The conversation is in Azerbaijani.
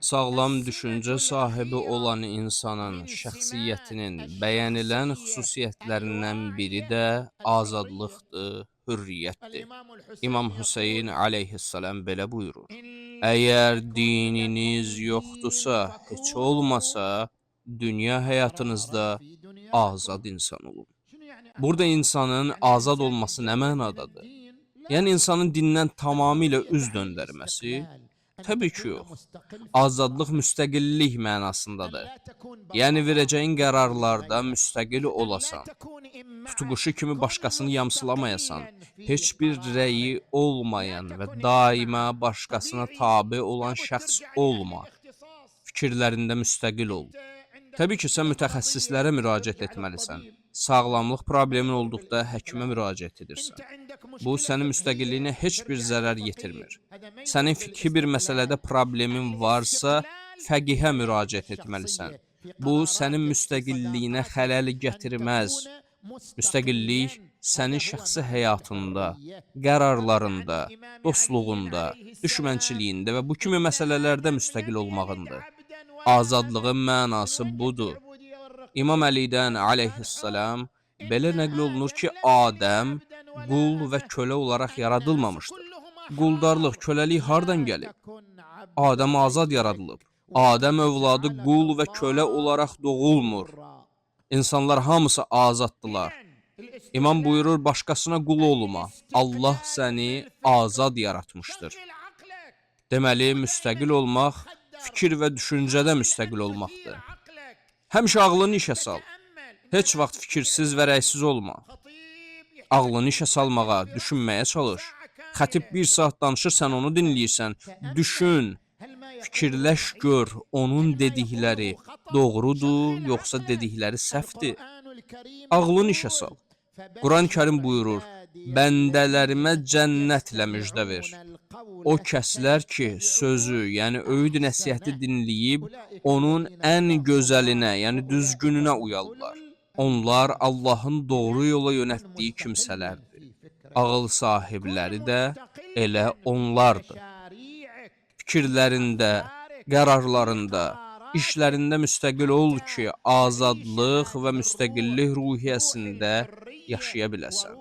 Sağlam düşüncə sahibi olan insanın şəxsiyyətinin bəyənilən xüsusiyyətlərindən biri də azadlıqdır, hürriyyətdir. İmam Hüseyn əleyhissalam belə buyurur: Əgər dininiz yoxdursa, heç olmasa, dünya həyatınızda azad insan olun. Burada insanın azad olması nə mənadadır? Yəni insanın dindən tamamilə üz döndərməsi? Təbii ki, yox. Azadlıq müstəqillik mənasındadır. Yəni verəcəyin qərarlarda müstəqil olasan, tutuquşu kimi başqasını yamsılamayasan, heç bir rəyi olmayan və daima başqasına tabe olan şəxs olma, fikirlərində müstəqil ol. Təbii ki, sən mütəxəssislərə müraciət etməlisən. Sağlamlıq problemin olduqda həkimə müraciət edirsən. Bu, sənin müstəqilliyinə heç bir zərər yetirmir. Sənin fikri bir məsələdə problemin varsa, fəqihə müraciət etməlisən. Bu, sənin müstəqilliyinə xələl gətirməz. Müstəqillik sənin şəxsi həyatında, qərarlarında, dostluğunda, düşmənçiliyində və bu kimi məsələlərdə müstəqil olmağındır. Azadlığın mənası budur. İmam Əlidən əleyhissalam belə nəql olunur ki, Adəm qul və kölə olaraq yaradılmamışdır. Quldarlıq, köləlik hardan gəlib? Adəm azad yaradılıb. Adəm övladı qul və kölə olaraq doğulmur. İnsanlar hamısı azaddılar. İmam buyurur, başqasına qul olma. Allah səni azad yaratmışdır. Deməli, müstəqil olmaq, fikir və düşüncədə müstəqil olmaqdır. Həmişə ağlını işə sal. Heç vaxt fikirsiz və rəysiz olma. Ağlını işə salmağa, düşünməyə çalış. Xətib bir saat danışır, sən onu dinləyirsən. Düşün, fikirləş gör, onun dedikləri doğrudur, yoxsa dedikləri səhvdir. Ağlını işə sal. Quran-Kərim buyurur, bəndələrimə cənnətlə müjdə ver. O kəslər ki, sözü, yəni öyüd nəsihəti dinləyib, onun ən gözəlinə, yəni düzgününə uyarlar. Onlar Allahın doğru yola yönəltdiyi kimsələrdir. Ağıl sahibləri də elə onlardır. Fikirlərində, qərarlarında, işlərində müstəqil ol ki, azadlıq və müstəqillik ruhiyyəsində yaşaya biləsən.